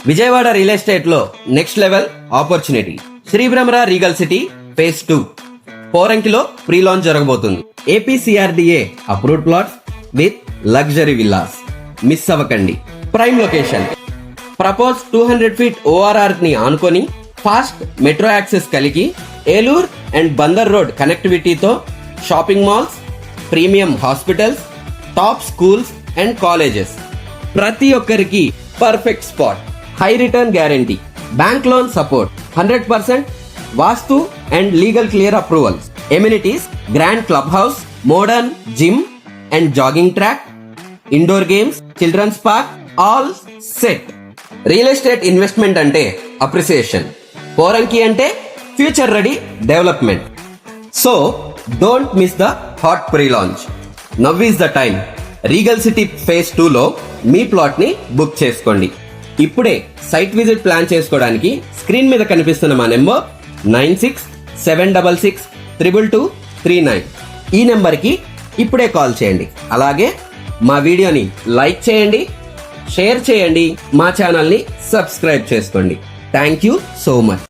Vijayawada real estate లో next level opportunity శ్రీబ్రహ్మరా regal city phase 2 పోరంకిలో ప్రీ లాంచ్ జరగబోతుంది. APCRDA approved plots with luxury villas. Miss అవ్వకండి. Prime location. Propose 200 feet ORR ని ఆనుకొని fast metro access కలిగి Eluru and Bandar road కనెక్టివిటీతో shopping malls, premium hospitals, top schools and colleges. ప్రతి ఒక్కరికి perfect spot. High return guarantee, bank loan support, 100% vastu and legal clear approvals. Amenities, grand club house, modern gym and jogging track, indoor games, children's park, all set. Real estate investment అంటే appreciation, Poranki అంటే future ready development. So don't miss the hot pre launch. Now is the time. Regal city phase 2 లో మీ plot ని book చేసుకోండి. ఇప్పుడే site visit plan చేసుకోవడానికి screen మీద కనిపిస్తున్న మా నెంబర్ 9676622239. ఈ నెంబర్ కి ఇప్పుడే కాల్ చేయండి. అలాగే మా వీడియోని లైక్ చేయండి, షేర్ చేయండి, మా ఛానల్ ని సబ్స్క్రైబ్ చేసుకోండి. Thank you so much.